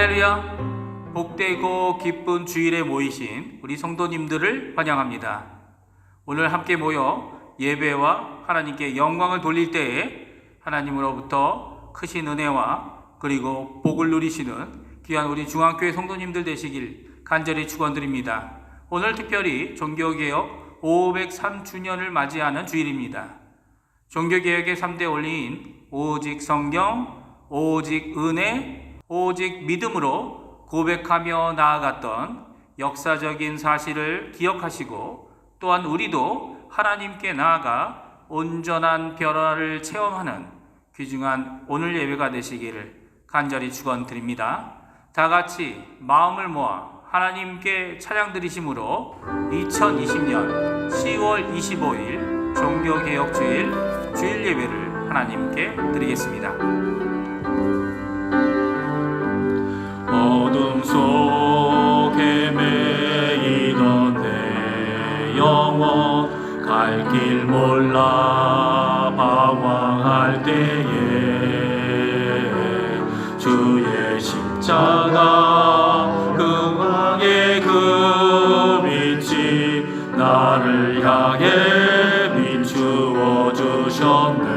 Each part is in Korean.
할렐루야! 복되고 기쁜 주일에 모이신 우리 성도님들을 환영합니다. 오늘 함께 모여 예배와 하나님께 영광을 돌릴 때에 하나님으로부터 크신 은혜와 그리고 복을 누리시는 귀한 우리 중앙교회 성도님들 되시길 간절히 축원드립니다. 오늘 특별히 종교개혁 503주년을 맞이하는 주일입니다. 종교개혁의 3대 원리인 오직 성경, 오직 은혜, 오직 믿음으로 고백하며 나아갔던 역사적인 사실을 기억하시고 또한 우리도 하나님께 나아가 온전한 변화를 체험하는 귀중한 오늘 예배가 되시기를 간절히 축원드립니다. 다 같이 마음을 모아 하나님께 찬양 드리심으로 2020년 10월 25일 종교개혁주일 주일 예배를 하나님께 드리겠습니다. 어둠 속에 매이던 내 영혼 갈 길 몰라 방황할 때에 주의 십자가 금왕의 그 빛이 나를 향해 비추어 주셨네.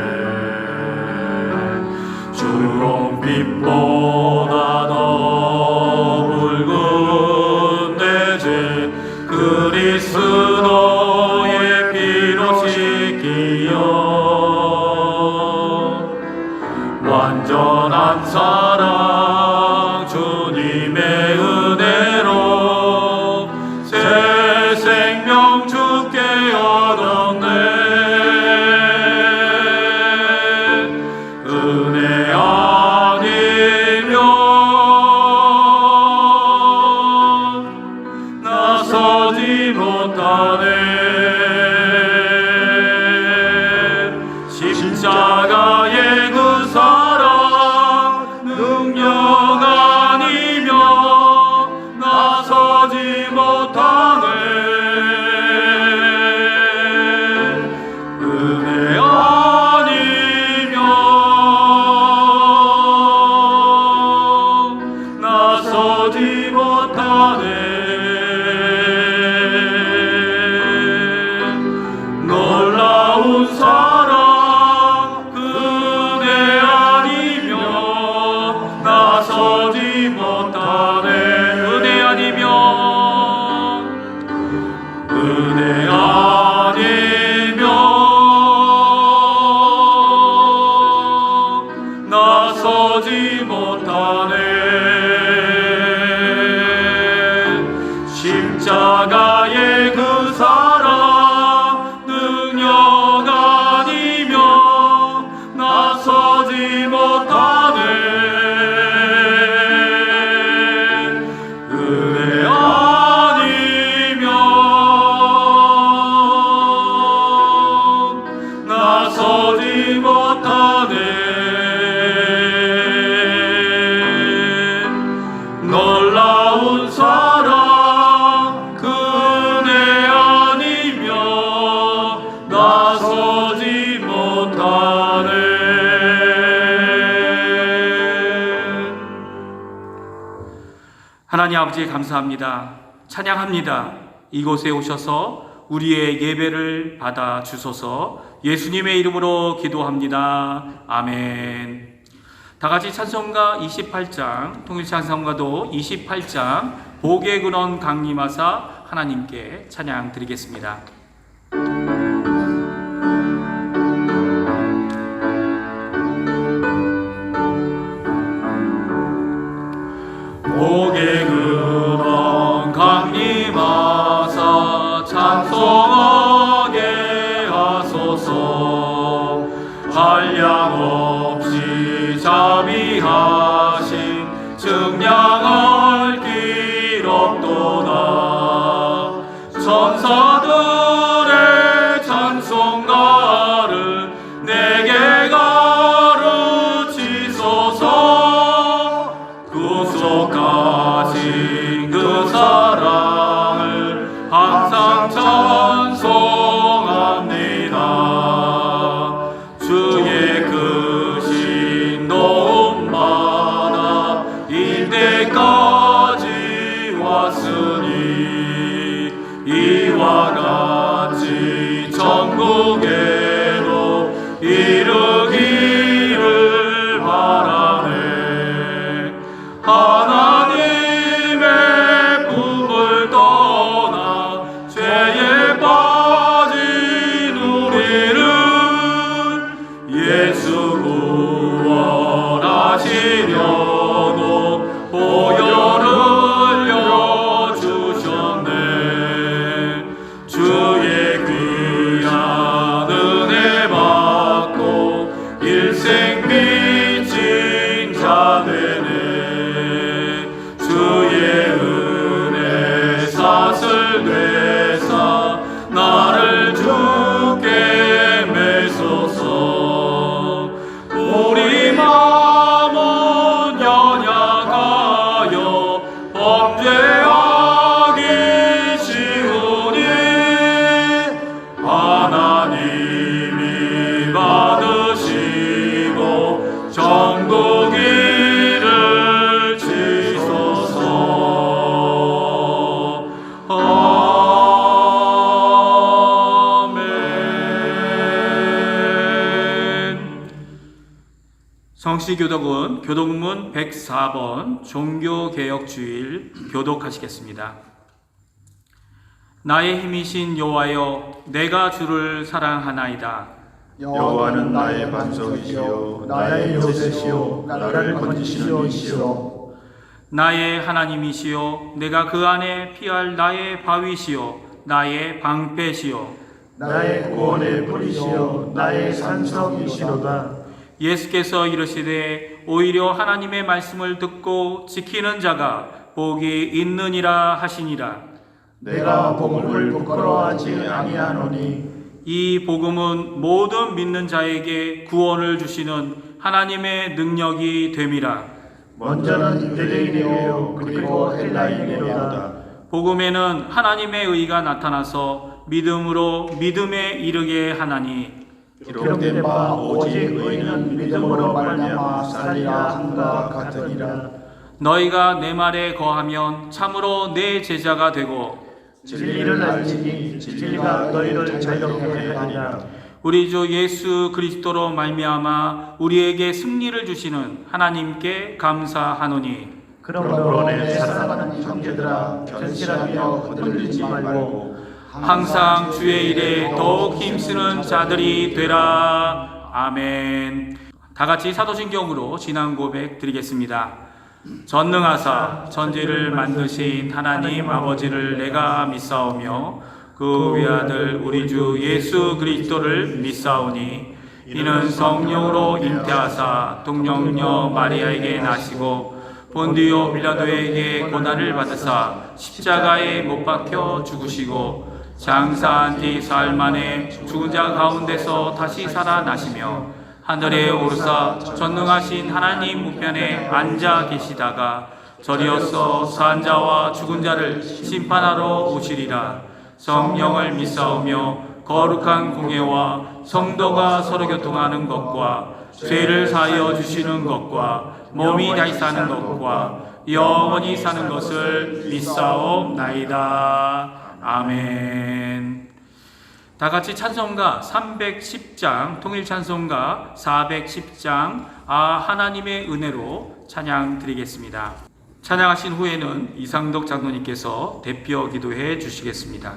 주홍빛보다 더 붉은 내 죄 그리스도의 피로 씻기어 완전한 사랑 주님의 은혜로 새 생명 주께 얻었네. 은혜 아니면 나서지 못하네. 십자가의 그 사랑 능력 아니면 나서지 못하네. 은혜 아니면 나서지 못하네. 놀라운 사랑 은혜 아니면 나서지 못하네. 은혜 아니면 은혜 아니면 나서지 못하네. 십자가의 그 사랑 능력 아니면 나서지 못하네. 은혜 아니면 나서지 못하네. 놀라운 사랑 은혜 아니면 나서지 못하네. 하나님 아버지 감사합니다. 찬양합니다. 이곳에 오셔서 우리의 예배를 받아 주소서. 예수님의 이름으로 기도합니다. 아멘. 다 같이 찬송가 28장, 통일찬송가도 28장 복의 근원 강림하사 하나님께 찬양 드리겠습니다. 복의 근원 강림하사 찬송하게 하소서. 한량없이 자비하신 증량할 길 없도다. 천사들의 찬송가를 내게 가르치소서. 구속하신 그 사랑을 항상 찬송합니다. 주의 크신 도움마다 인대까지 이르기를 바라네. 하나님의 품을 떠나 죄에 빠진 우리를 예수 구원하시려고 보혈을 흘려주셨네. 주의 귀한 은혜 받고 일생 빚진 자 되네. 주의 은혜 사슬 되사 나를 주께 매소서. 우리 마음은 연약하여 범죄하기 쉬우니 하나님이 받으시고 정국이를 지소서. 아멘. 성시교독은 교독문 104번 종교개혁주일 교독하시겠습니다. 나의 힘이신 여호와여, 내가 주를 사랑하나이다. 여호와는 나의 반석이시요 나의 요새시요 나를 건지시는 이시요 나의 하나님이시여, 내가 그 안에 피할 나의 바위시여 나의 방패시여. 나의 구원의 뿌리시요 나의 산성이시로다. 예수께서 이르시되 오히려 하나님의 말씀을 듣고 지키는 자가 복이 있느니라 하시니라. 내가 복음을 부끄러워하지 아니하노니 이 복음은 모든 믿는 자에게 구원을 주시는 하나님의 능력이 됨이라. 먼저는 유대인이요 그리고 헬라인이로다. 복음에는 하나님의 의가 나타나서 믿음으로 믿음에 이르게 하나니 기록된 바 오직 의인은 믿음으로 말미암아 살리라 함과 같으니라. 너희가 내 말에 거하면 참으로 내 제자가 되고 진리를 알지니 진리가 너희를 자유롭게 하리라. 우리 주 예수 그리스도로 말미암아 우리에게 승리를 주시는 하나님께 감사하노니 그러므로 내 사랑하는 형제들아 견실하며 흔들리지 말고 항상 주의 일에 더욱 힘쓰는 자들이 되라. 아멘. 다 같이 사도신경으로 진앙 고백 드리겠습니다. 전능하사 천지를 만드신 하나님 아버지를 내가 믿사오며 그 외아들 우리 주 예수 그리스도를 믿사오니 이는 성령으로 잉태하사 동정녀 마리아에게 나시고 본디오 빌라도에게 고난을 받으사 십자가에 못 박혀 죽으시고 장사한 뒤 사흘 만에 죽은 자 가운데서 다시 살아나시며 하늘에 오르사 전능하신 하나님 우편에 앉아 계시다가 저리어서 산 자와 죽은 자를 심판하러 오시리라. 성령을 믿사오며 거룩한 공예와 성도가 서로 교통하는 것과 죄를 사하여 주시는 것과 몸이 다시 사는 것과 영원히 사는 것을 믿사옵나이다. 아멘. 다 같이 찬송가 310장, 통일 찬송가 410장 하나님의 은혜로 찬양 드리겠습니다. 찬양하신 후에는 이상덕 장로님께서 대표 기도해 주시겠습니다.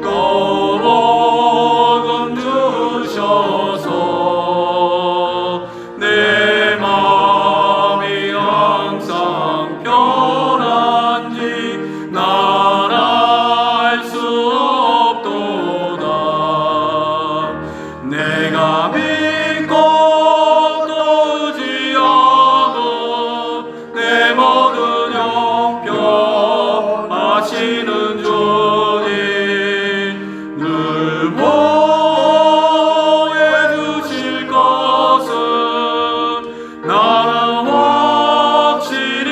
또 복음 주셔서 내 마음이 항상 편한지 난 알 수 없도다. 내가 믿고 또 의지하고 내 모든 형편 아시는 주님 늘 보호해 주실 것은 나는 확실히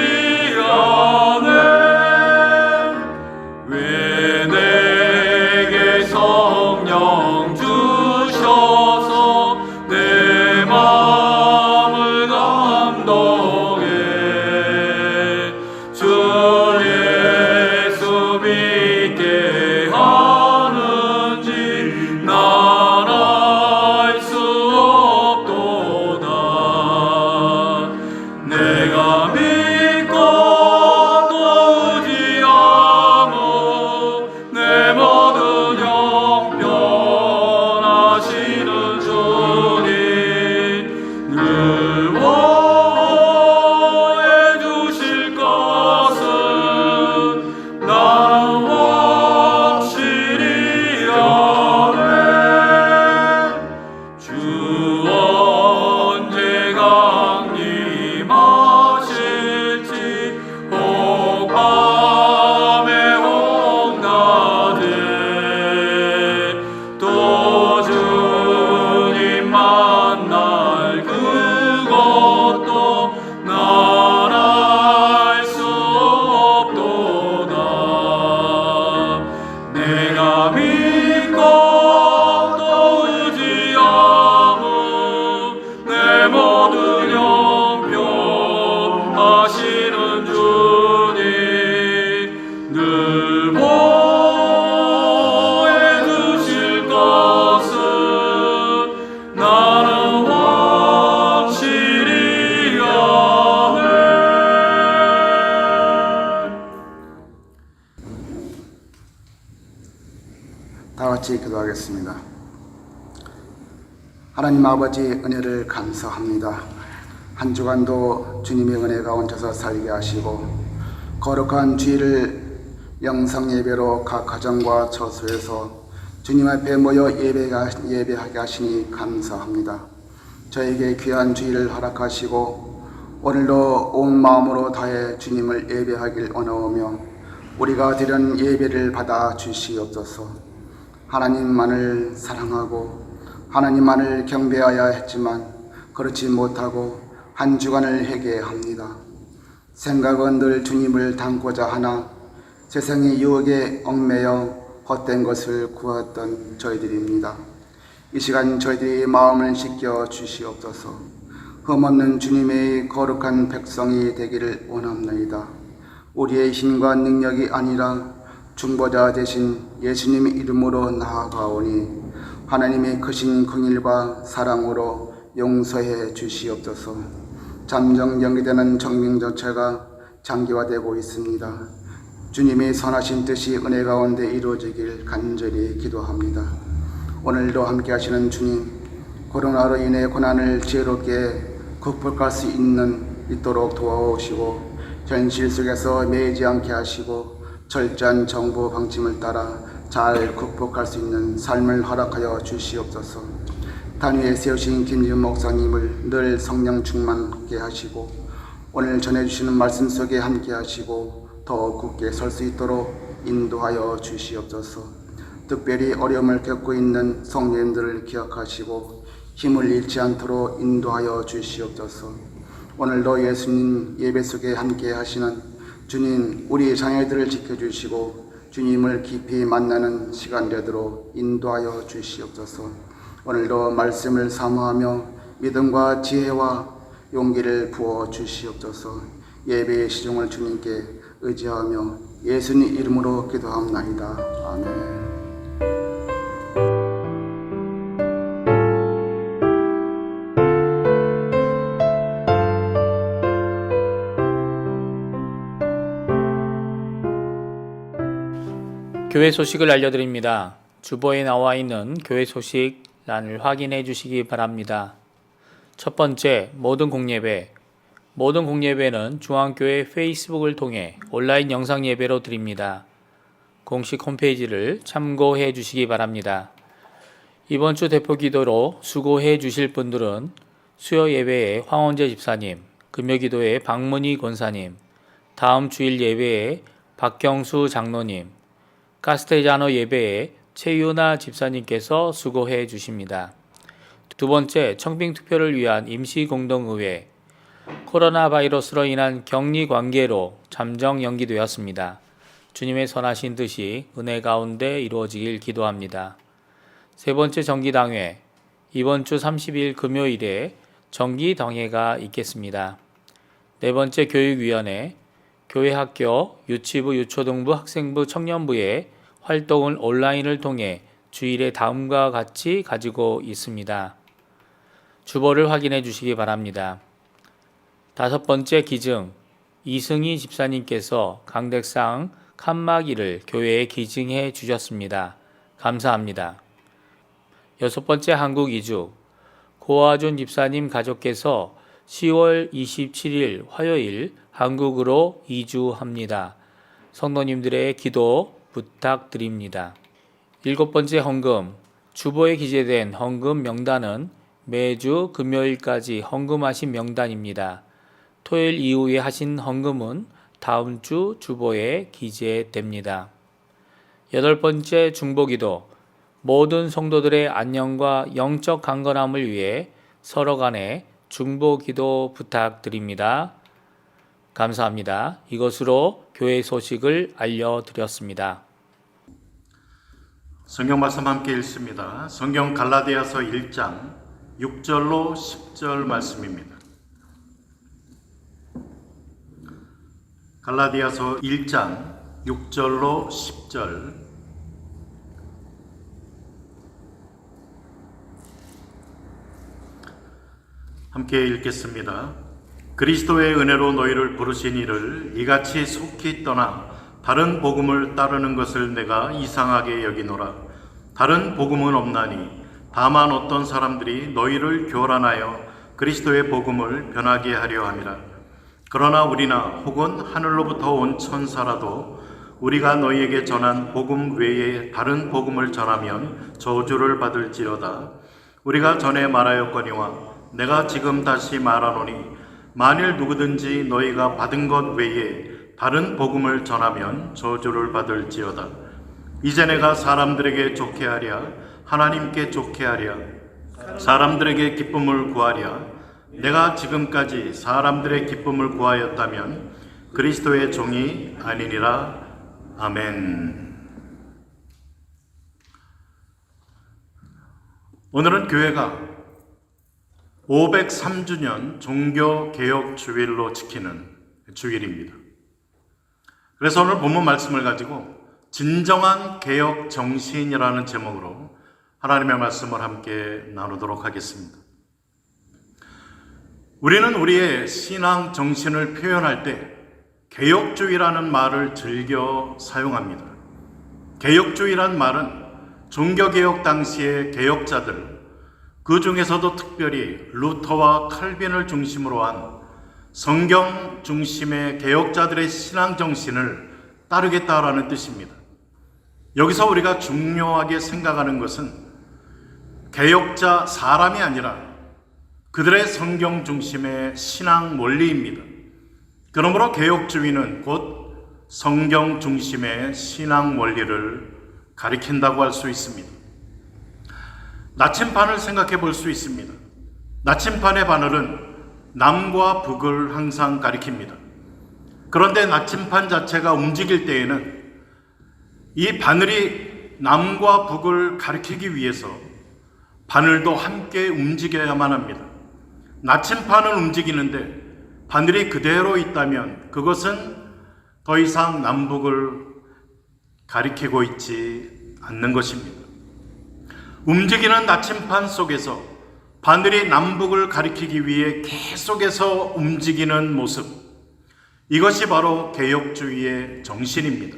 아네. 왜 내게 성령 주셔서 내 마음을 감동해 주 예수 믿게 하는지 난 알 수 없도다. 내가 믿고 또 의지하고 내 모든 형편 아시는 주님 늘 보호해 주실 것은 나는 확실히 아네. 주 언제 강림하실지 혹 밤에 혹 낮에 또 주님 만날 그것도 난 알 수 없도다. 내가 믿고 또 의지하고 내 모든 형편 아시는 주님 늘 보호해 주실 것은 나는 확실히 아네. 다 같이 기도하겠습니다. 하나님 아버지 은혜를 감사합니다. 한 주간도 주님의 은혜가 얹혀서 살게 하시고 거룩한 주일을 영상 예배로 각 가정과 처소에서 주님 앞에 모여 예배하게 하시니 감사합니다. 저에게 귀한 주일을 허락하시고 오늘도 온 마음으로 다해 주님을 예배하길 원하오며 우리가 드린 예배를 받아 주시옵소서. 하나님만을 사랑하고 하나님만을 경배하여야 했지만 그렇지 못하고 한 주간을 회개합니다. 생각은 늘 주님을 닮고자 하나 세상의 유혹에 얽매여 헛된 것을 구했던 저희들입니다. 이 시간 저희들의 마음을 씻겨 주시옵소서. 흠없는 주님의 거룩한 백성이 되기를 원합니다. 우리의 힘과 능력이 아니라 중보자 되신 예수님의 이름으로 나아가오니 하나님의 크신 긍휼과 사랑으로 용서해 주시옵소서. 잠정 연기되는 정명정체가 장기화되고 있습니다. 주님의 선하신 뜻이 은혜 가운데 이루어지길 간절히 기도합니다. 오늘도 함께 하시는 주님, 코로나로 인해 고난을 지혜롭게 극복할 수 있도록 도와오시고 현실 속에서 매이지 않게 하시고 철저한 정부 방침을 따라 잘 극복할 수 있는 삶을 허락하여 주시옵소서. 단위에 세우신 김지훈 목사님을 늘 성령 충만케 하시고 오늘 전해주시는 말씀 속에 함께 하시고 더 굳게 설 수 있도록 인도하여 주시옵소서. 특별히 어려움을 겪고 있는 성도님들을 기억하시고 힘을 잃지 않도록 인도하여 주시옵소서. 오늘도 예수님 예배 속에 함께 하시는 주님, 우리 자녀들을 지켜주시고 주님을 깊이 만나는 시간 되도록 인도하여 주시옵소서. 오늘도 말씀을 사모하며 믿음과 지혜와 용기를 부어 주시옵소서. 예배의 시종을 주님께 의지하며 예수님 이름으로 기도합나이다. 아멘. 교회 소식을 알려드립니다. 주보에 나와 있는 교회 소식란을 확인해 주시기 바랍니다. 첫 번째, 모든 공예배. 모든 공예배는 중앙교회 페이스북을 통해 온라인 영상 예배로 드립니다. 공식 홈페이지를 참고해 주시기 바랍니다. 이번 주 대표 기도로 수고해 주실 분들은 수요 예배에 황원재 집사님, 금요 기도에 박문희 권사님, 다음 주일 예배에 박경수 장로님, 카스테자노 예배에 최유나 집사님께서 수고해 주십니다. 두 번째, 청빙 투표를 위한 임시공동의회. 코로나 바이러스로 인한 격리 관계로 잠정 연기되었습니다. 주님의 선하신 뜻이 은혜 가운데 이루어지길 기도합니다. 세 번째 정기당회. 이번 주 30일 금요일에 정기당회가 있겠습니다. 네 번째 교육위원회. 교회 학교, 유치부, 유초등부, 학생부, 청년부의 활동을 온라인을 통해 주일에 다음과 같이 가지고 있습니다. 주보를 확인해 주시기 바랍니다. 다섯 번째 기증. 이승희 집사님께서 강대상 칸막이를 교회에 기증해 주셨습니다. 감사합니다. 여섯 번째 한국 이주. 고아준 집사님 가족께서 10월 27일 화요일 한국으로 이주합니다. 성도님들의 기도 부탁드립니다. 일곱 번째 헌금. 주보에 기재된 헌금 명단은 매주 금요일까지 헌금하신 명단입니다. 토요일 이후에 하신 헌금은 다음 주 주보에 기재됩니다. 여덟 번째 중보기도. 모든 성도들의 안녕과 영적 강건함을 위해 서로 간에 중보기도 부탁드립니다. 감사합니다. 이것으로 교회 소식을 알려드렸습니다. 성경 말씀 함께 읽습니다. 성경 갈라디아서 1장 6절로 10절 말씀입니다. 갈라디아서 1장 6절로 10절. 함께 읽겠습니다. 그리스도의 은혜로 너희를 부르신 이를 이같이 속히 떠나 다른 복음을 따르는 것을 내가 이상하게 여기노라. 다른 복음은 없나니 다만 어떤 사람들이 너희를 교란하여 그리스도의 복음을 변하게 하려 함이라. 그러나 우리나 혹은 하늘로부터 온 천사라도 우리가 너희에게 전한 복음 외에 다른 복음을 전하면 저주를 받을지어다. 우리가 전에 말하였거니와 내가 지금 다시 말하노니 만일 누구든지 너희가 받은 것 외에 다른 복음을 전하면 저주를 받을지어다. 이제 내가 사람들에게 좋게 하랴 하나님께 좋게 하랴 사람들에게 기쁨을 구하랴. 내가 지금까지 사람들의 기쁨을 구하였다면 그리스도의 종이 아니니라. 아멘. 오늘은 교회가 503주년 종교개혁 주일로 지키는 주일입니다. 그래서 오늘 본문 말씀을 가지고 진정한 개혁 정신이라는 제목으로 하나님의 말씀을 함께 나누도록 하겠습니다. 우리는 우리의 신앙 정신을 표현할 때 개혁주의라는 말을 즐겨 사용합니다. 개혁주의란 말은 종교개혁 당시의 개혁자들, 그 중에서도 특별히 루터와 칼빈을 중심으로 한 성경 중심의 개혁자들의 신앙 정신을 따르겠다라는 뜻입니다. 여기서 우리가 중요하게 생각하는 것은 개혁자 사람이 아니라 그들의 성경 중심의 신앙 원리입니다. 그러므로 개혁주의는 곧 성경 중심의 신앙 원리를 가리킨다고 할 수 있습니다. 나침반을 생각해 볼 수 있습니다. 나침반의 바늘은 남과 북을 항상 가리킵니다. 그런데 나침반 자체가 움직일 때에는 이 바늘이 남과 북을 가리키기 위해서 바늘도 함께 움직여야만 합니다. 나침반은 움직이는데 바늘이 그대로 있다면 그것은 더 이상 남북을 가리키고 있지 않는 것입니다. 움직이는 나침반 속에서 바늘이 남북을 가리키기 위해 계속해서 움직이는 모습, 이것이 바로 개혁주의의 정신입니다.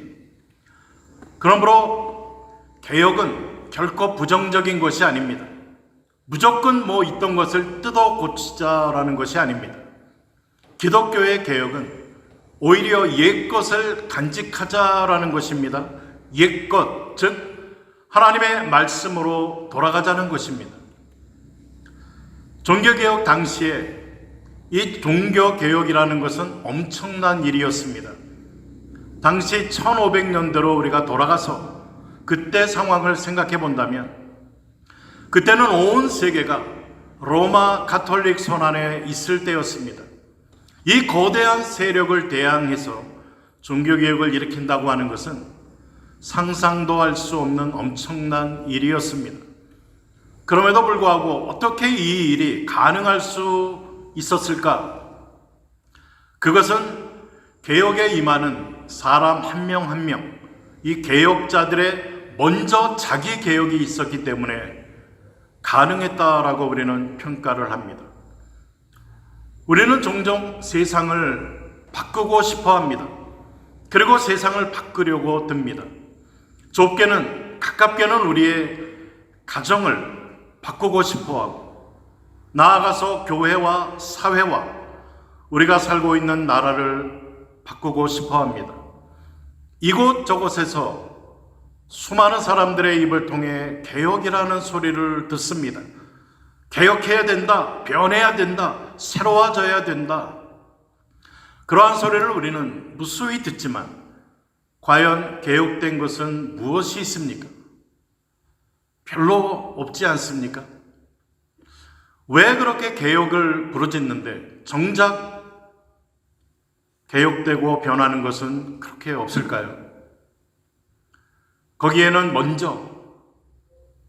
그러므로 개혁은 결코 부정적인 것이 아닙니다. 무조건 뭐 있던 것을 뜯어 고치자라는 것이 아닙니다. 기독교의 개혁은 오히려 옛것을 간직하자라는 것입니다. 옛것, 즉 하나님의 말씀으로 돌아가자는 것입니다. 종교개혁 당시에 이 종교개혁이라는 것은 엄청난 일이었습니다. 당시 1500년대로 우리가 돌아가서 그때 상황을 생각해 본다면, 그때는 온 세계가 로마 가톨릭 손안에 있을 때였습니다. 이 거대한 세력을 대항해서 종교개혁을 일으킨다고 하는 것은 상상도 할 수 없는 엄청난 일이었습니다. 그럼에도 불구하고 어떻게 이 일이 가능할 수 있었을까? 그것은 개혁에 임하는 사람 한 명 한 명, 이 개혁자들의 먼저 자기 개혁이 있었기 때문에 가능했다라고 우리는 평가를 합니다. 우리는 종종 세상을 바꾸고 싶어 합니다. 그리고 세상을 바꾸려고 듭니다. 좁게는, 가깝게는 우리의 가정을 바꾸고 싶어 하고, 나아가서 교회와 사회와 우리가 살고 있는 나라를 바꾸고 싶어 합니다. 이곳저곳에서 수많은 사람들의 입을 통해 개혁이라는 소리를 듣습니다. 개혁해야 된다, 변해야 된다, 새로워져야 된다. 그러한 소리를 우리는 무수히 듣지만 과연 개혁된 것은 무엇이 있습니까? 별로 없지 않습니까? 왜 그렇게 개혁을 부르짖는데 정작 개혁되고 변하는 것은 그렇게 없을까요? 거기에는 먼저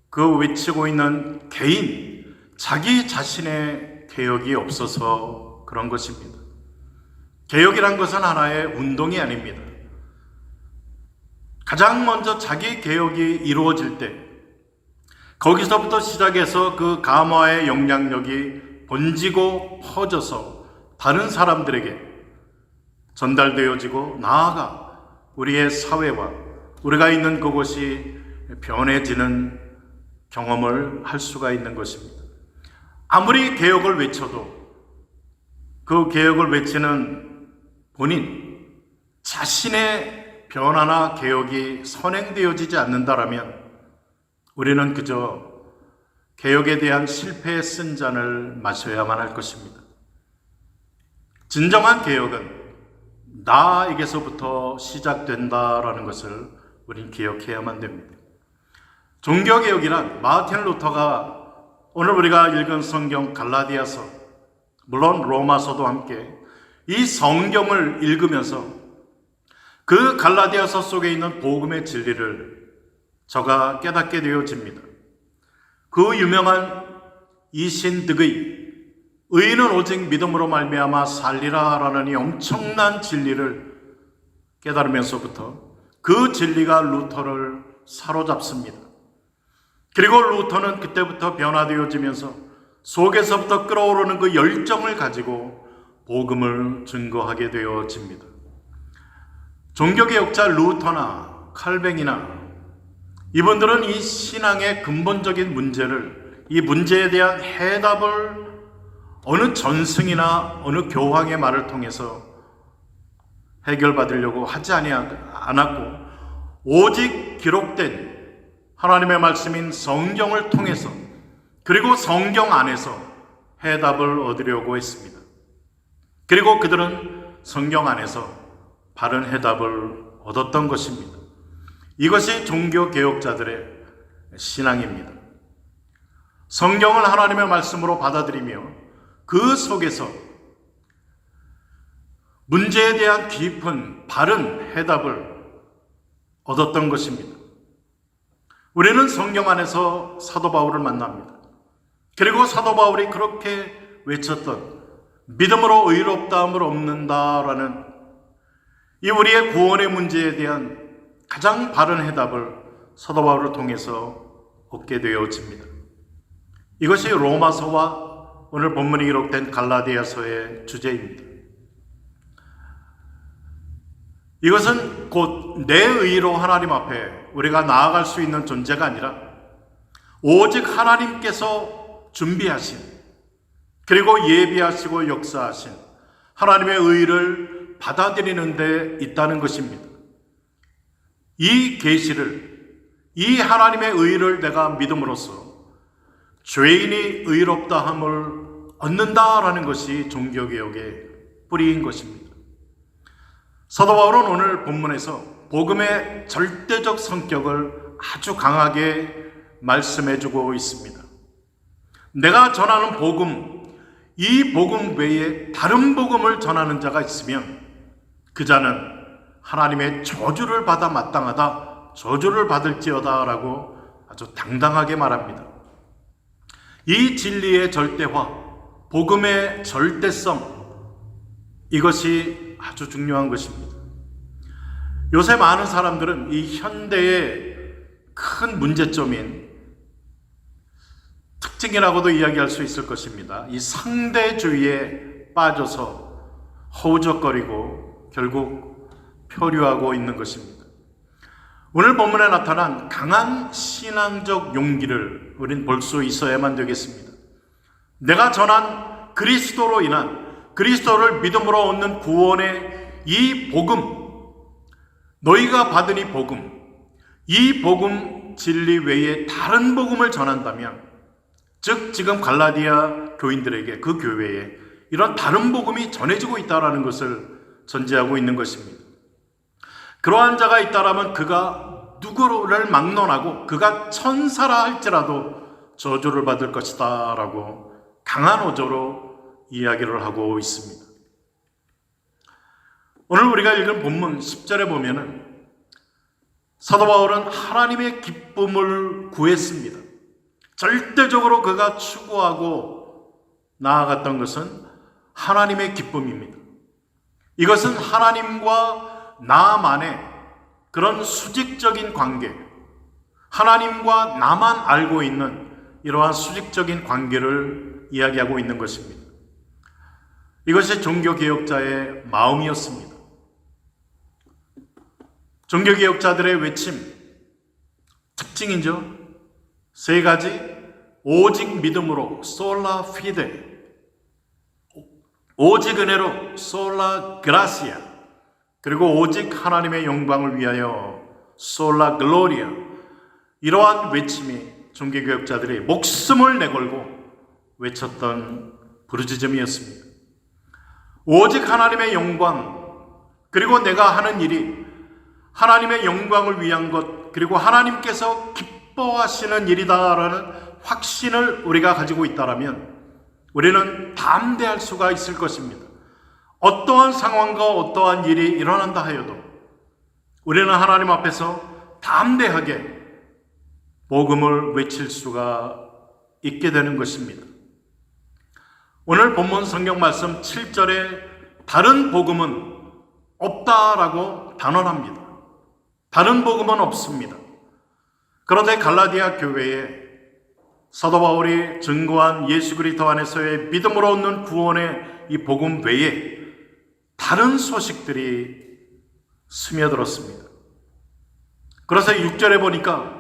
그 외치고 있는 개인, 자기 자신의 개혁이 없어서 그런 것입니다. 개혁이란 것은 하나의 운동이 아닙니다. 가장 먼저 자기 개혁이 이루어질 때, 거기서부터 시작해서 그 감화의 영향력이 번지고 퍼져서 다른 사람들에게 전달되어지고, 나아가 우리의 사회와 우리가 있는 그곳이 변해지는 경험을 할 수가 있는 것입니다. 아무리 개혁을 외쳐도 그 개혁을 외치는 본인 자신의 변화나 개혁이 선행되어지지 않는다라면 우리는 그저 개혁에 대한 실패의 쓴 잔을 마셔야만 할 것입니다. 진정한 개혁은 나에게서부터 시작된다라는 것을 우린 기억해야만 됩니다. 종교개혁이란 마틴 루터가 오늘 우리가 읽은 성경 갈라디아서, 물론 로마서도 함께 이 성경을 읽으면서 그 갈라디아서 속에 있는 복음의 진리를 저가 깨닫게 되어집니다. 그 유명한 이신득의 의인은 오직 믿음으로 말미암아 살리라 라는 이 엄청난 진리를 깨달으면서부터 그 진리가 루터를 사로잡습니다. 그리고 루터는 그때부터 변화되어지면서 속에서부터 끓어오르는 그 열정을 가지고 복음을 증거하게 되어집니다. 종교개혁자 루터나 칼뱅이나 이분들은 이 신앙의 근본적인 문제를, 이 문제에 대한 해답을 어느 전승이나 어느 교황의 말을 통해서 해결받으려고 하지 않았고, 오직 기록된 하나님의 말씀인 성경을 통해서, 그리고 성경 안에서 해답을 얻으려고 했습니다. 그리고 그들은 성경 안에서 바른 해답을 얻었던 것입니다. 이것이 종교개혁자들의 신앙입니다. 성경을 하나님의 말씀으로 받아들이며 그 속에서 문제에 대한 깊은 바른 해답을 얻었던 것입니다. 우리는 성경 안에서 사도 바울을 만납니다. 그리고 사도 바울이 그렇게 외쳤던 믿음으로 의롭다함을 얻는다라는 이 우리의 구원의 문제에 대한 가장 바른 해답을 사도 바울을 통해서 얻게 되어집니다. 이것이 로마서와 오늘 본문이 기록된 갈라디아서의 주제입니다. 이것은 곧 내 의로 하나님 앞에 우리가 나아갈 수 있는 존재가 아니라 오직 하나님께서 준비하신, 그리고 예비하시고 역사하신 하나님의 의를 받아들이는 데 있다는 것입니다. 이 계시를, 이 하나님의 의를 내가 믿음으로써 죄인이 의롭다함을 얻는다라는 것이 종교개혁의 뿌리인 것입니다. 사도 바울은 오늘 본문에서 복음의 절대적 성격을 아주 강하게 말씀해주고 있습니다. 내가 전하는 복음, 이 복음 외에 다른 복음을 전하는 자가 있으면 그 자는 하나님의 저주를 받아 마땅하다, 저주를 받을지어다 라고 아주 당당하게 말합니다. 이 진리의 절대화, 복음의 절대성, 이것이 아주 중요한 것입니다. 요새 많은 사람들은 이 현대의 큰 문제점인 특징이라고도 이야기할 수 있을 것입니다. 이 상대주의에 빠져서 허우적거리고 결국 표류하고 있는 것입니다. 오늘 본문에 나타난 강한 신앙적 용기를 우린 볼 수 있어야만 되겠습니다. 내가 전한 그리스도로 인한, 그리스도를 믿음으로 얻는 구원의 이 복음, 너희가 받은 이 복음, 이 복음 진리 외에 다른 복음을 전한다면, 즉 지금 갈라디아 교인들에게, 그 교회에 이런 다른 복음이 전해지고 있다는 것을 전제하고 있는 것입니다. 그러한 자가 있다라면 그가 누구를 막론하고 그가 천사라 할지라도 저주를 받을 것이다 라고 강한 어조로 이야기를 하고 있습니다. 오늘 우리가 읽은 본문 10절에 보면은 사도 바울은 하나님의 기쁨을 구했습니다. 절대적으로 그가 추구하고 나아갔던 것은 하나님의 기쁨입니다. 이것은 하나님과 나만의 그런 수직적인 관계, 하나님과 나만 알고 있는 이러한 수직적인 관계를 이야기하고 있는 것입니다. 이것이 종교개혁자의 마음이었습니다. 종교개혁자들의 외침, 특징이죠. 세 가지: 오직 믿음으로 솔라 피데, 오직 은혜로 솔라 그라시아, 그리고 오직 하나님의 영광을 위하여 솔라 글로리아. 이러한 외침이 종교개혁자들이 목숨을 내걸고 외쳤던 부르짖음이었습니다. 오직 하나님의 영광, 그리고 내가 하는 일이 하나님의 영광을 위한 것, 그리고 하나님께서 기뻐하시는 일이다라는 확신을 우리가 가지고 있다면 우리는 담대할 수가 있을 것입니다. 어떠한 상황과 어떠한 일이 일어난다 하여도 우리는 하나님 앞에서 담대하게 복음을 외칠 수가 있게 되는 것입니다. 오늘 본문 성경 말씀 7절에 다른 복음은 없다라고 단언합니다. 다른 복음은 없습니다. 그런데 갈라디아 교회에 사도 바울이 증거한 예수 그리스도 안에서의 믿음으로 얻는 구원의 이 복음 외에 다른 소식들이 스며들었습니다. 그래서 6절에 보니까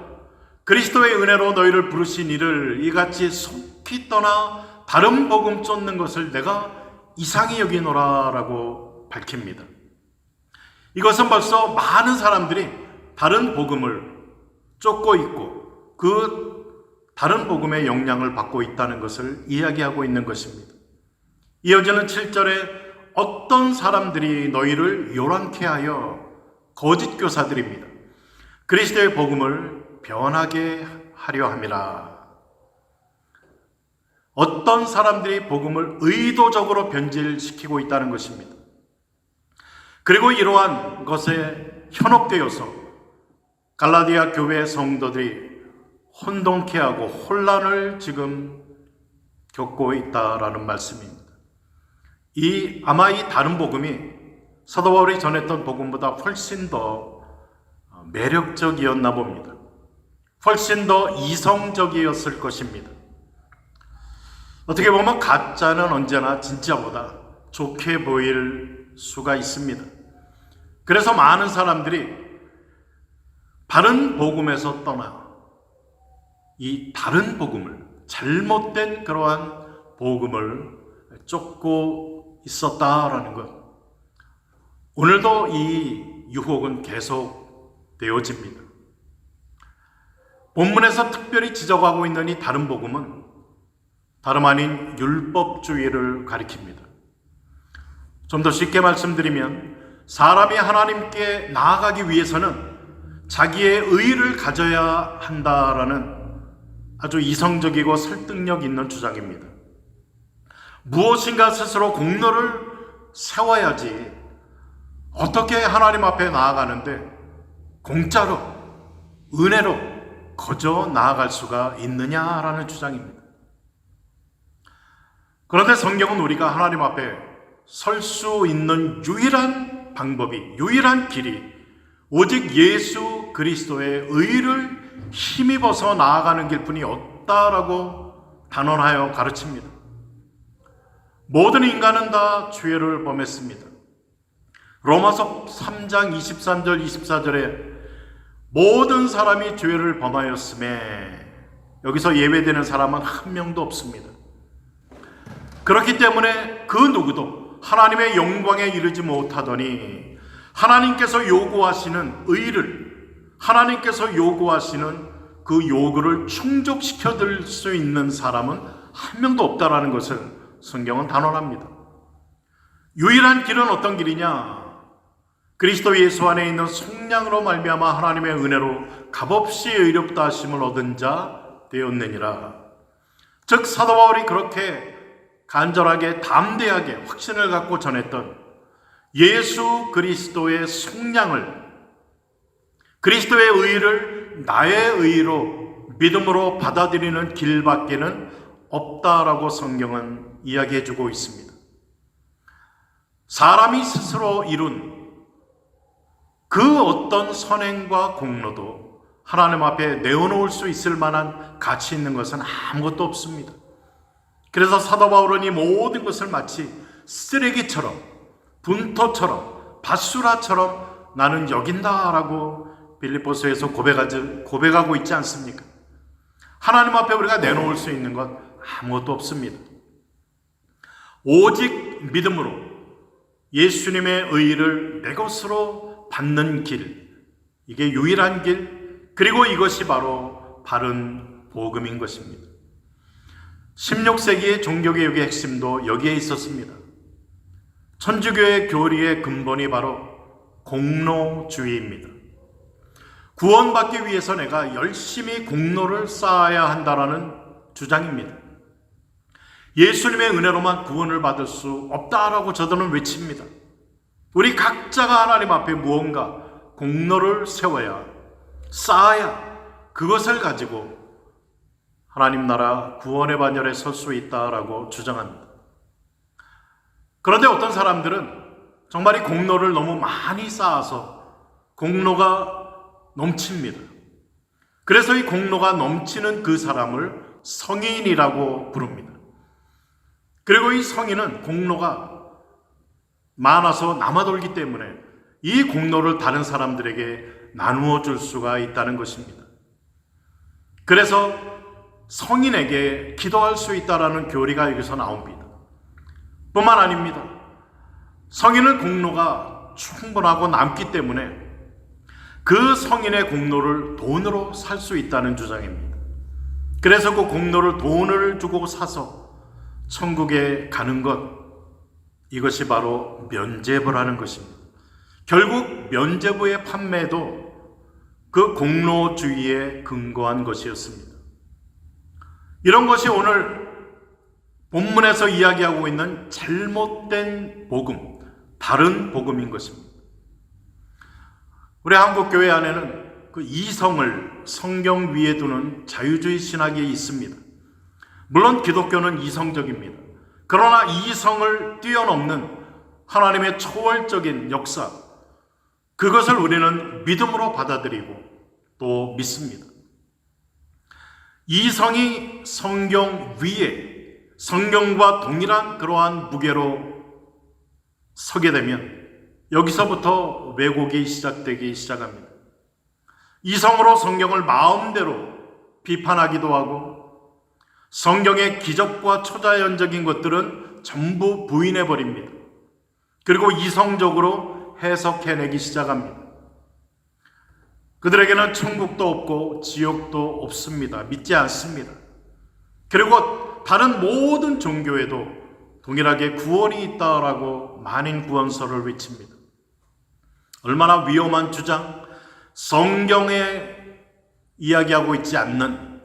그리스도의 은혜로 너희를 부르신 이를 이같이 속히 떠나 다른 복음 쫓는 것을 내가 이상히 여기노라 라고 밝힙니다. 이것은 벌써 많은 사람들이 다른 복음을 쫓고 있고 그 다른 복음의 영향을 받고 있다는 것을 이야기하고 있는 것입니다. 이어지는 7절에 어떤 사람들이 너희를 요란케 하여, 거짓 교사들입니다, 그리스도의 복음을 변하게 하려 함이라. 어떤 사람들이 복음을 의도적으로 변질시키고 있다는 것입니다. 그리고 이러한 것에 현혹되어서 갈라디아 교회 성도들이 혼동케 하고 혼란을 지금 겪고 있다라는 말씀입니다. 아마 이 다른 복음이 사도 바울이 전했던 복음보다 훨씬 더 매력적이었나 봅니다. 훨씬 더 이성적이었을 것입니다. 어떻게 보면 가짜는 언제나 진짜보다 좋게 보일 수가 있습니다. 그래서 많은 사람들이 바른 복음에서 떠나 이 다른 복음을, 잘못된 그러한 복음을 쫓고 있었다라는 것. 오늘도 이 유혹은 계속 되어집니다. 본문에서 특별히 지적하고 있는 이 다른 복음은 다름 아닌 율법주의를 가리킵니다. 좀 더 쉽게 말씀드리면 사람이 하나님께 나아가기 위해서는 자기의 의의를 가져야 한다라는 아주 이성적이고 설득력 있는 주장입니다. 무엇인가 스스로 공로를 세워야지 어떻게 하나님 앞에 나아가는데 공짜로, 은혜로 거저 나아갈 수가 있느냐라는 주장입니다. 그런데 성경은 우리가 하나님 앞에 설 수 있는 유일한 방법이, 유일한 길이 오직 예수 그리스도의 의를 힘입어서 나아가는 길뿐이 없다라고 단언하여 가르칩니다. 모든 인간은 다 죄를 범했습니다. 로마서 3장 23절 24절에 모든 사람이 죄를 범하였음에 여기서 예외되는 사람은 한 명도 없습니다. 그렇기 때문에 그 누구도 하나님의 영광에 이르지 못하더니 하나님께서 요구하시는 의를, 하나님께서 요구하시는 그 요구를 충족시켜 드릴 수 있는 사람은 한 명도 없다라는 것을 성경은 단언합니다. 유일한 길은 어떤 길이냐? 그리스도 예수 안에 있는 속량으로 말미암아 하나님의 은혜로 값없이 의롭다 하심을 얻은 자 되었느니라. 즉 사도 바울이 그렇게 간절하게 담대하게 확신을 갖고 전했던 예수 그리스도의 속량을, 그리스도의 의를 나의 의로 믿음으로 받아들이는 길밖에는 없다라고 성경은 이야기해주고 있습니다. 사람이 스스로 이룬 그 어떤 선행과 공로도 하나님 앞에 내어놓을 수 있을 만한 가치 있는 것은 아무것도 없습니다. 그래서 사도 바울은 이 모든 것을 마치 쓰레기처럼, 분토처럼, 밭수라처럼 나는 여긴다라고 빌립보서에서 고백하고 있지 않습니까? 하나님 앞에 우리가 내놓을 수 있는 것 아무것도 없습니다. 오직 믿음으로 예수님의 의를 내 것으로 받는 길, 이게 유일한 길, 그리고 이것이 바로 바른 복음인 것입니다. 16세기의 종교개혁의 핵심도 여기에 있었습니다. 천주교의 교리의 근본이 바로 공로주의입니다. 구원받기 위해서 내가 열심히 공로를 쌓아야 한다라는 주장입니다. 예수님의 은혜로만 구원을 받을 수 없다라고 저들은 외칩니다. 우리 각자가 하나님 앞에 무언가 공로를 세워야, 쌓아야 그것을 가지고 하나님 나라 구원의 반열에 설 수 있다라고 주장합니다. 그런데 어떤 사람들은 정말 이 공로를 너무 많이 쌓아서 공로가 넘칩니다. 그래서 이 공로가 넘치는 그 사람을 성인이라고 부릅니다. 그리고 이 성인은 공로가 많아서 남아돌기 때문에 이 공로를 다른 사람들에게 나누어 줄 수가 있다는 것입니다. 그래서 성인에게 기도할 수 있다라는 교리가 여기서 나옵니다. 뿐만 아닙니다. 성인은 공로가 충분하고 남기 때문에 그 성인의 공로를 돈으로 살 수 있다는 주장입니다. 그래서 그 공로를 돈을 주고 사서 천국에 가는 것, 이것이 바로 면죄부라는 것입니다. 결국 면죄부의 판매도 그 공로주의에 근거한 것이었습니다. 이런 것이 오늘 본문에서 이야기하고 있는 잘못된 복음, 다른 복음인 것입니다. 우리 한국교회 안에는 그 이성을 성경 위에 두는 자유주의 신학이 있습니다. 물론 기독교는 이성적입니다. 그러나 이성을 뛰어넘는 하나님의 초월적인 역사, 그것을 우리는 믿음으로 받아들이고 또 믿습니다. 이성이 성경 위에 성경과 동일한 그러한 무게로 서게 되면 여기서부터 왜곡이 시작되기 시작합니다. 이성으로 성경을 마음대로 비판하기도 하고 성경의 기적과 초자연적인 것들은 전부 부인해 버립니다. 그리고 이성적으로 해석해내기 시작합니다. 그들에게는 천국도 없고 지옥도 없습니다. 믿지 않습니다. 그리고 다른 모든 종교에도 동일하게 구원이 있다라고 만인 구원서를 외칩니다. 얼마나 위험한 주장, 성경에 이야기하고 있지 않는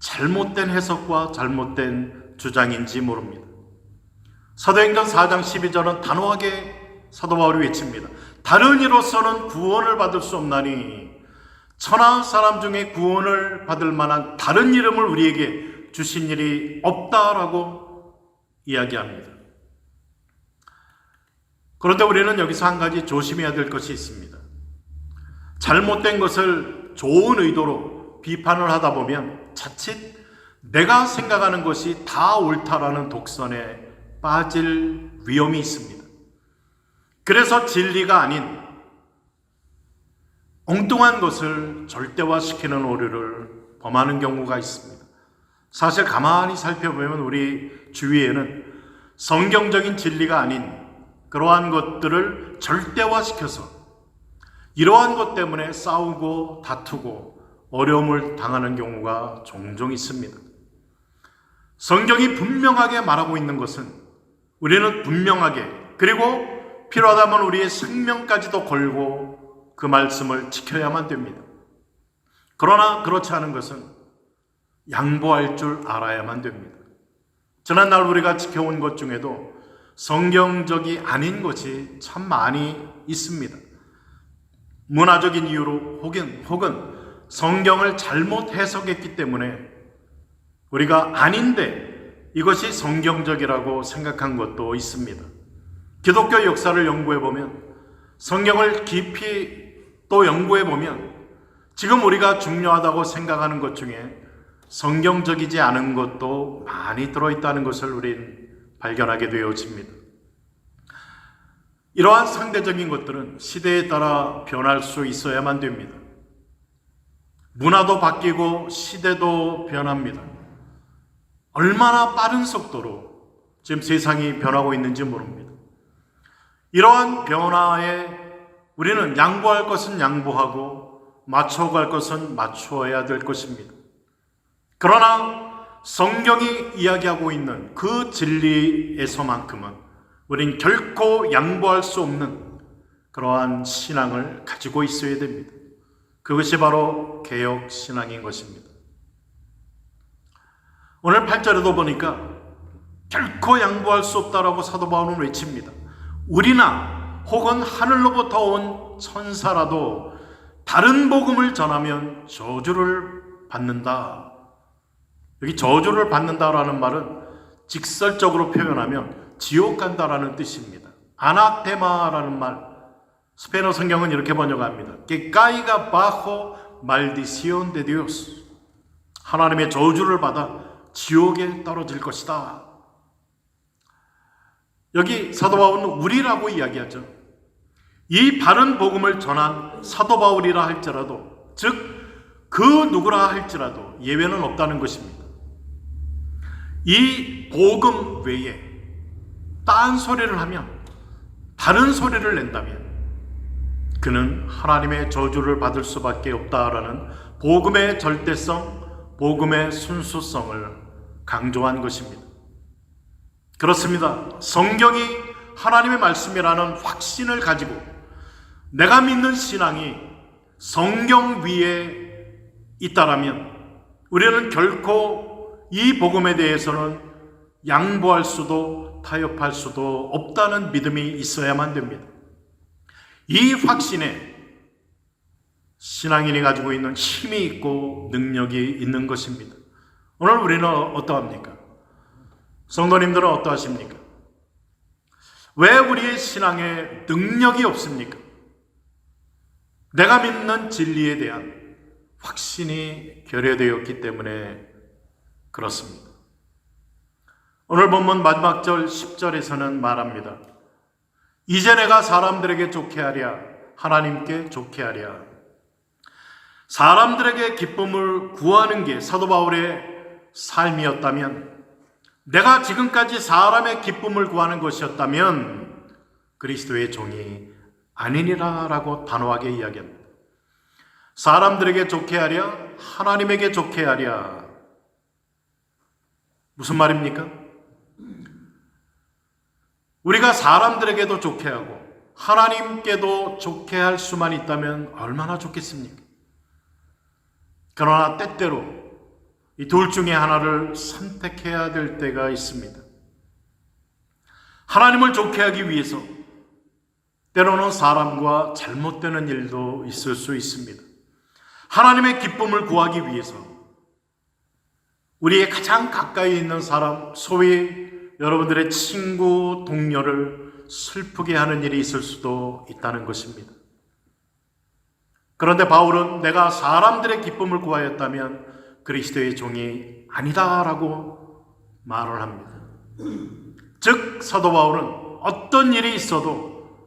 잘못된 해석과 잘못된 주장인지 모릅니다. 사도행전 4장 12절은 단호하게 사도 바울이 외칩니다. 다른 이로서는 구원을 받을 수 없나니 천하 사람 중에 구원을 받을 만한 다른 이름을 우리에게 주신 일이 없다라고 이야기합니다. 그런데 우리는 여기서 한 가지 조심해야 될 것이 있습니다. 잘못된 것을 좋은 의도로 비판을 하다 보면 자칫 내가 생각하는 것이 다 옳다라는 독선에 빠질 위험이 있습니다. 그래서 진리가 아닌 엉뚱한 것을 절대화시키는 오류를 범하는 경우가 있습니다. 사실 가만히 살펴보면 우리 주위에는 성경적인 진리가 아닌 그러한 것들을 절대화시켜서 이러한 것 때문에 싸우고 다투고 어려움을 당하는 경우가 종종 있습니다. 성경이 분명하게 말하고 있는 것은 우리는 분명하게 그리고 필요하다면 우리의 생명까지도 걸고 그 말씀을 지켜야만 됩니다. 그러나 그렇지 않은 것은 양보할 줄 알아야만 됩니다. 지난날 우리가 지켜온 것 중에도 성경적이 아닌 것이 참 많이 있습니다. 문화적인 이유로 혹은 성경을 잘못 해석했기 때문에 우리가 아닌데 이것이 성경적이라고 생각한 것도 있습니다. 기독교 역사를 연구해보면 성경을 깊이 또 연구해보면 지금 우리가 중요하다고 생각하는 것 중에 성경적이지 않은 것도 많이 들어있다는 것을 우린 발견하게 되어집니다. 이러한 상대적인 것들은 시대에 따라 변할 수 있어야만 됩니다. 문화도 바뀌고 시대도 변합니다. 얼마나 빠른 속도로 지금 세상이 변하고 있는지 모릅니다. 이러한 변화에 우리는 양보할 것은 양보하고 맞춰갈 것은 맞추어야 될 것입니다. 그러나 성경이 이야기하고 있는 그 진리에서만큼은 우린 결코 양보할 수 없는 그러한 신앙을 가지고 있어야 됩니다. 그것이 바로 개혁 신앙인 것입니다. 오늘 8절에도 보니까 결코 양보할 수 없다라고 사도 바울은 외칩니다. 우리나 혹은 하늘로부터 온 천사라도 다른 복음을 전하면 저주를 받는다. 여기 저주를 받는다라는 말은 직설적으로 표현하면 지옥 간다라는 뜻입니다. 아나테마라는 말, 스페인어 성경은 이렇게 번역합니다. Que caiga bajo maldición de Dios. 하나님의 저주를 받아 지옥에 떨어질 것이다. 여기 사도 바울은 우리라고 이야기하죠. 이 바른 복음을 전한 사도 바울이라 할지라도, 즉 그 누구라 할지라도 예외는 없다는 것입니다. 이 복음 외에 딴 소리를 하면, 다른 소리를 낸다면 그는 하나님의 저주를 받을 수밖에 없다라는 복음의 절대성, 복음의 순수성을 강조한 것입니다. 그렇습니다. 성경이 하나님의 말씀이라는 확신을 가지고 내가 믿는 신앙이 성경 위에 있다라면 우리는 결코 이 복음에 대해서는 양보할 수도 타협할 수도 없다는 믿음이 있어야만 됩니다. 이 확신에 신앙인이 가지고 있는 힘이 있고 능력이 있는 것입니다. 오늘 우리는 어떠합니까? 성도님들은 어떠하십니까? 왜 우리의 신앙에 능력이 없습니까? 내가 믿는 진리에 대한 확신이 결여되었기 때문에 그렇습니다. 오늘 본문 마지막 절 10절에서는 말합니다. 이제 내가 사람들에게 좋게 하랴 하나님께 좋게 하랴. 사람들에게 기쁨을 구하는 게 사도 바울의 삶이었다면, 내가 지금까지 사람의 기쁨을 구하는 것이었다면 그리스도의 종이 아니니라 라고 단호하게 이야기합니다. 사람들에게 좋게 하랴, 하나님에게 좋게 하랴. 무슨 말입니까? 우리가 사람들에게도 좋게 하고 하나님께도 좋게 할 수만 있다면 얼마나 좋겠습니까? 그러나 때때로 이 둘 중에 하나를 선택해야 될 때가 있습니다. 하나님을 좋게 하기 위해서 때로는 사람과 잘못되는 일도 있을 수 있습니다. 하나님의 기쁨을 구하기 위해서 우리의 가장 가까이 있는 사람, 소위 여러분들의 친구, 동료를 슬프게 하는 일이 있을 수도 있다는 것입니다. 그런데 바울은 내가 사람들의 기쁨을 구하였다면 그리스도의 종이 아니다라고 말을 합니다. 즉 사도 바울은 어떤 일이 있어도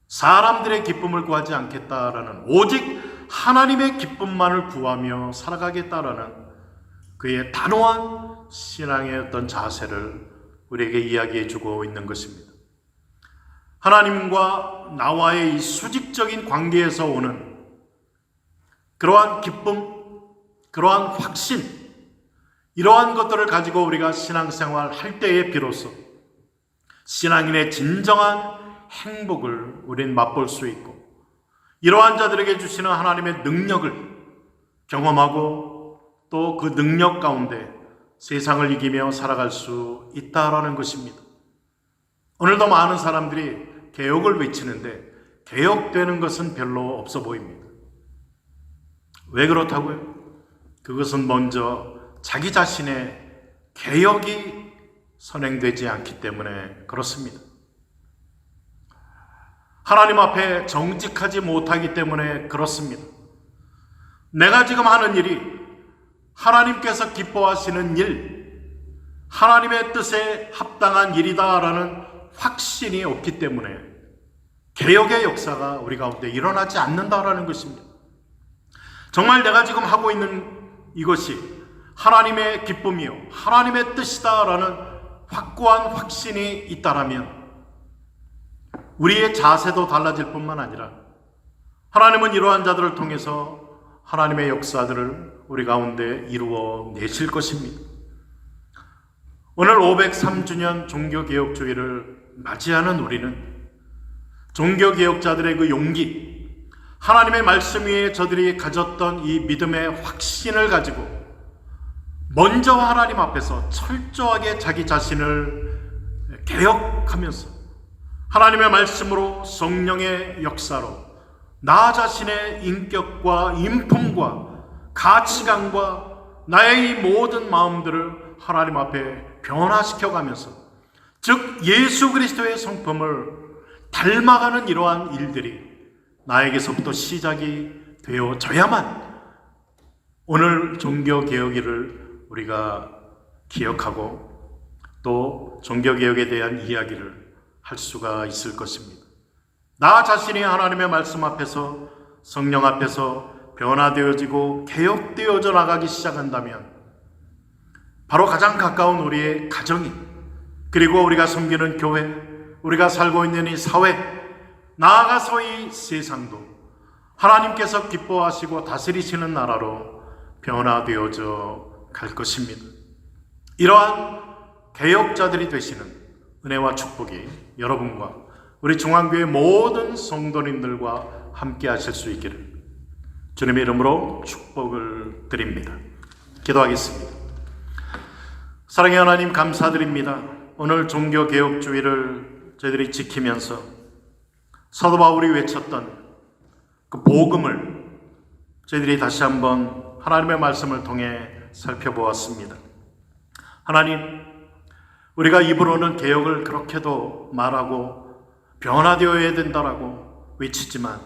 사람들의 기쁨을 구하지 않겠다라는, 오직 하나님의 기쁨만을 구하며 살아가겠다라는 그의 단호한 신앙의 어떤 자세를 우리에게 이야기해 주고 있는 것입니다. 하나님과 나와의 이 수직적인 관계에서 오는 그러한 기쁨, 그러한 확신, 이러한 것들을 가지고 우리가 신앙생활 할 때에 비로소 신앙인의 진정한 행복을 우린 맛볼 수 있고, 이러한 자들에게 주시는 하나님의 능력을 경험하고 또 그 능력 가운데 세상을 이기며 살아갈 수 있다라는 것입니다. 오늘도 많은 사람들이 개혁을 외치는데 개혁되는 것은 별로 없어 보입니다. 왜 그렇다고요? 그것은 먼저 자기 자신의 개혁이 선행되지 않기 때문에 그렇습니다. 하나님 앞에 정직하지 못하기 때문에 그렇습니다. 내가 지금 하는 일이 하나님께서 기뻐하시는 일, 하나님의 뜻에 합당한 일이다라는 확신이 없기 때문에 개혁의 역사가 우리 가운데 일어나지 않는다라는 것입니다. 정말 내가 지금 하고 있는 이것이 하나님의 기쁨이요 하나님의 뜻이다라는 확고한 확신이 있다라면 우리의 자세도 달라질 뿐만 아니라 하나님은 이러한 자들을 통해서 하나님의 역사들을 우리 가운데 이루어 내실 것입니다. 오늘 503주년 종교개혁주의를 맞이하는 우리는 종교개혁자들의 그 용기, 하나님의 말씀 위에 저들이 가졌던 이 믿음의 확신을 가지고 먼저 하나님 앞에서 철저하게 자기 자신을 개혁하면서 하나님의 말씀으로, 성령의 역사로 나 자신의 인격과 인품과 가치관과 나의 이 모든 마음들을 하나님 앞에 변화시켜가면서, 즉 예수 그리스도의 성품을 닮아가는 이러한 일들이 나에게서부터 시작이 되어져야만 오늘 종교개혁일을 우리가 기억하고 또 종교개혁에 대한 이야기를 할 수가 있을 것입니다. 나 자신이 하나님의 말씀 앞에서, 성령 앞에서 변화되어지고 개혁되어져 나가기 시작한다면 바로 가장 가까운 우리의 가정이, 그리고 우리가 섬기는 교회, 우리가 살고 있는 이 사회, 나아가서 이 세상도 하나님께서 기뻐하시고 다스리시는 나라로 변화되어져 갈 것입니다. 이러한 개혁자들이 되시는 은혜와 축복이 여러분과 우리 중앙교회 모든 성도님들과 함께 하실 수 있기를 주님의 이름으로 축복을 드립니다. 기도하겠습니다. 사랑의 하나님, 감사드립니다. 오늘 종교개혁주의를 저희들이 지키면서 사도 바울이 외쳤던 그 복음을 저희들이 다시 한번 하나님의 말씀을 통해 살펴보았습니다. 하나님, 우리가 입으로는 개혁을 그렇게도 말하고 변화되어야 된다라고 외치지만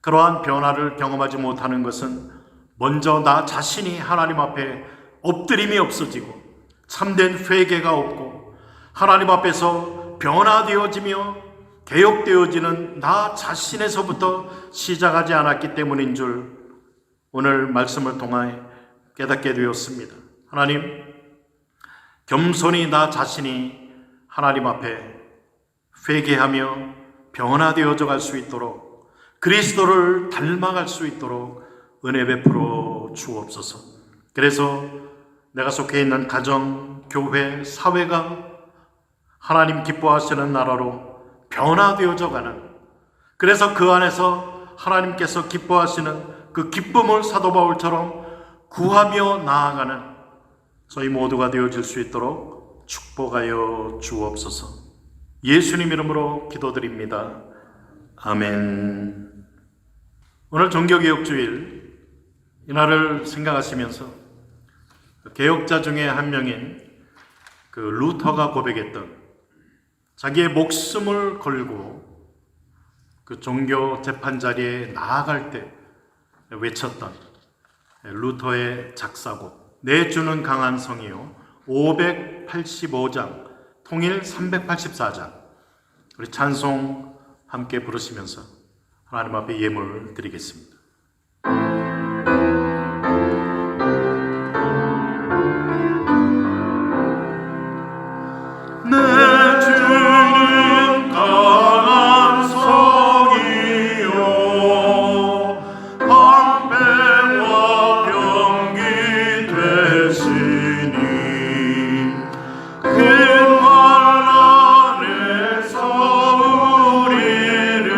그러한 변화를 경험하지 못하는 것은 먼저 나 자신이 하나님 앞에 엎드림이 없어지고 참된 회개가 없고 하나님 앞에서 변화되어지며 개혁되어지는 나 자신에서부터 시작하지 않았기 때문인 줄 오늘 말씀을 통하여 깨닫게 되었습니다. 하나님, 겸손히 나 자신이 하나님 앞에 회개하며 변화되어져 갈 수 있도록, 그리스도를 닮아갈 수 있도록 은혜 베풀어 주옵소서. 그래서 내가 속해 있는 가정, 교회, 사회가 하나님 기뻐하시는 나라로 변화되어져 가는, 그래서 그 안에서 하나님께서 기뻐하시는 그 기쁨을 사도 바울처럼 구하며 나아가는 저희 모두가 되어질 수 있도록 축복하여 주옵소서. 예수님 이름으로 기도드립니다. 아멘. 오늘 종교개혁주일 이날을 생각하시면서 개혁자 중에 한 명인 그 루터가 고백했던, 자기의 목숨을 걸고 그 종교 재판 자리에 나아갈 때 외쳤던 루터의 작사곡 내 주는 강한 성이요 585장 통일 384장, 우리 찬송 함께 부르시면서 하나님 앞에 예물 드리겠습니다. 내 주는 강한 성이요 방패와 병기 되시니 큰 환난에서 우리를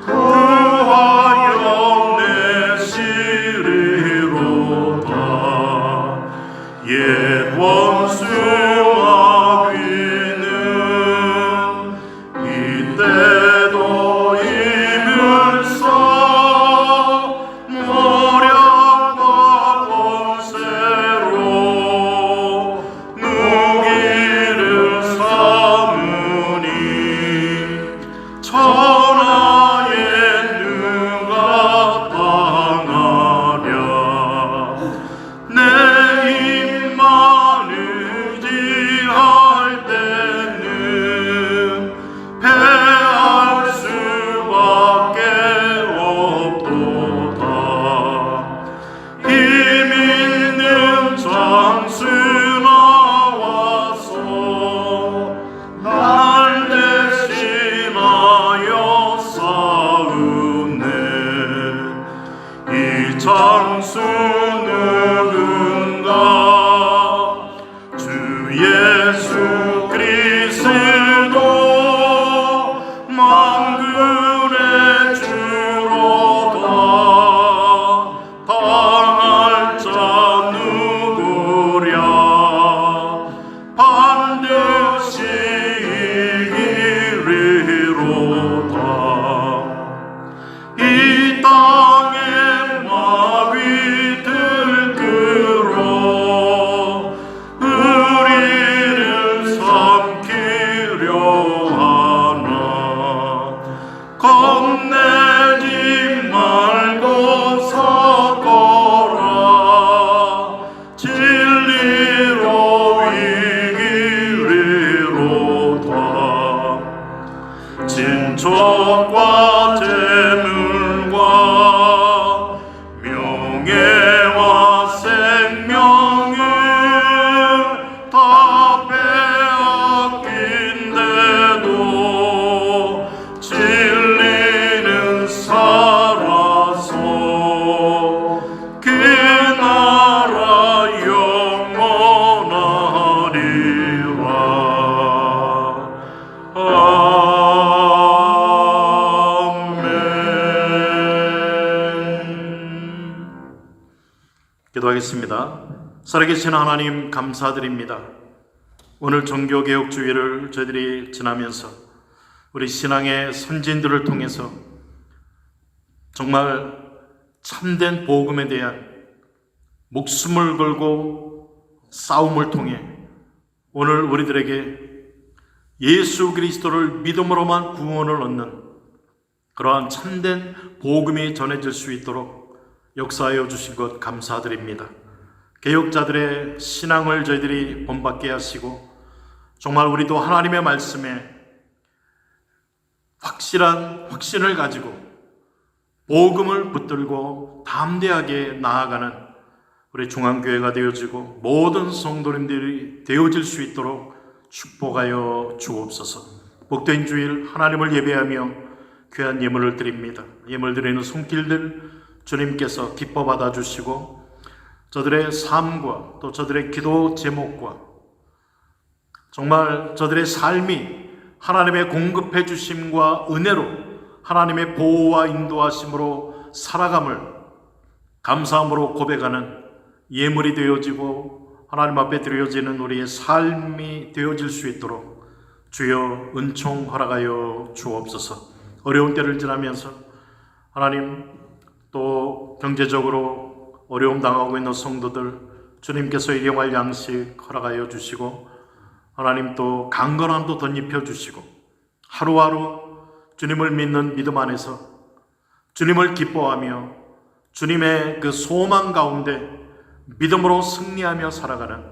구하여 내시리로다. 옛 원수와 귀는 이때도 이물서 모략과 권세로 무기를 삼으니 천하에 누가 당하랴. 내 힘만 의지할 때는 패할 수밖에 없도다. 힘 있는 장수 나와서 날 대신하여 싸우네. 이 장수 누군가? 주 예수 그리스도 만군의 주로다. 당할 자 누구랴? 반드시 이기리로다. 이 땅에 마귀 들끓어 우리를 삼키려 하나. 겁내지 말고 서거라. 진리로 이기리로다. 진척과 재물과 명예와 생명을 다 빼앗긴데도 진리는 살아서 그 나라 영원하리라. 기도하겠습니다. 살아계신 하나님 감사드립니다. 오늘 종교개혁주의를 저희들이 지나면서 우리 신앙의 선진들을 통해서 정말 참된 복음에 대한 목숨을 걸고 싸움을 통해 오늘 우리들에게 예수 그리스도를 믿음으로만 구원을 얻는 그러한 참된 복음이 전해질 수 있도록 역사하여 주신 것 감사드립니다. 개혁자들의 신앙을 저희들이 본받게 하시고 정말 우리도 하나님의 말씀에 확실한 확신을 가지고 복음을 붙들고 담대하게 나아가는 우리 중앙교회가 되어지고 모든 성도님들이 되어질 수 있도록 축복하여 주옵소서. 복된 주일 하나님을 예배하며 귀한 예물을 드립니다. 예물 드리는 손길들 주님께서 기뻐 받아주시고 저들의 삶과 또 저들의 기도 제목과 정말 저들의 삶이 하나님의 공급해 주심과 은혜로 하나님의 보호와 인도하심으로 살아감을 감사함으로 고백하는 예물이 되어지고 하나님 앞에 드려지는 우리의 삶이 되어질 수 있도록 주여 은총 허락하여 주옵소서. 어려운 때를 지나면서 하나님 또 경제적으로 어려움 당하고 있는 성도들 주님께서 일용할 양식 허락하여 주시고 하나님 또 강건함도 덧입혀 주시고 하루하루 주님을 믿는 믿음 안에서 주님을 기뻐하며 주님의 그 소망 가운데 믿음으로 승리하며 살아가는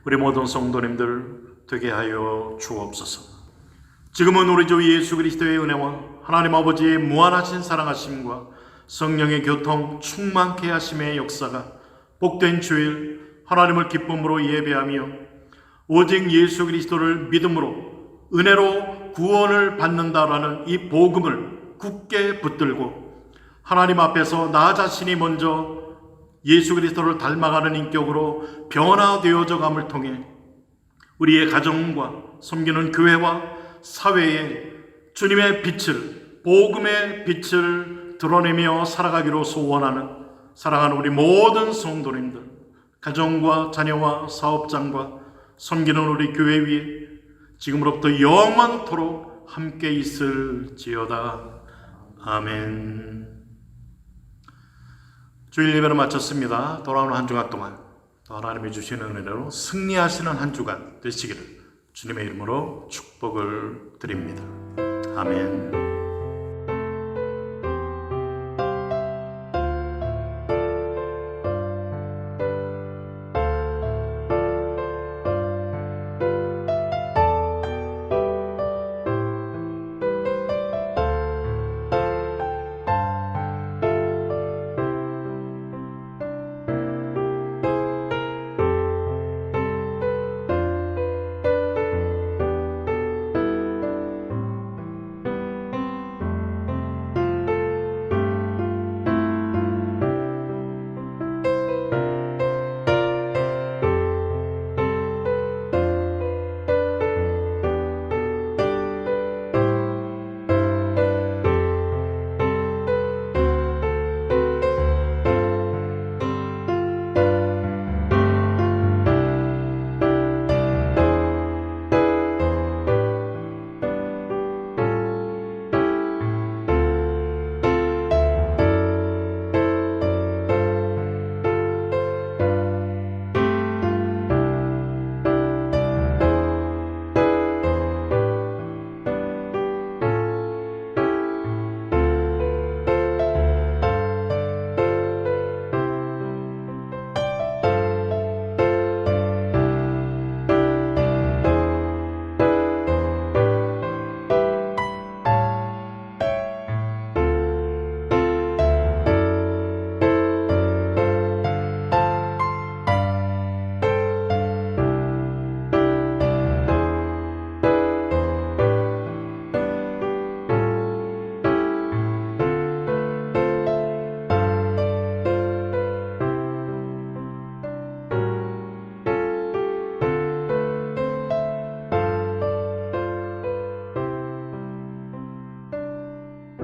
우리 모든 성도님들 되게 하여 주옵소서. 지금은 우리 주 예수 그리스도의 은혜와 하나님 아버지의 무한하신 사랑하심과 성령의 교통 충만케 하심의 역사가 복된 주일 하나님을 기쁨으로 예배하며 오직 예수 그리스도를 믿음으로 은혜로 구원을 받는다라는 이 복음을 굳게 붙들고 하나님 앞에서 나 자신이 먼저 예수 그리스도를 닮아가는 인격으로 변화되어져 감을 통해 우리의 가정과 섬기는 교회와 사회에 주님의 빛을, 복음의 빛을 드러내며 살아가기로 소원하는 사랑하는 우리 모든 성도님들, 가정과 자녀와 사업장과 섬기는 우리 교회 위에 지금으로부터 영원토록 함께 있을지어다. 아멘. 주일 예배를 마쳤습니다. 돌아오는 한 주간 동안 또 하나님이 주시는 은혜로 승리하시는 한 주간 되시기를 주님의 이름으로 축복을 드립니다. 아멘.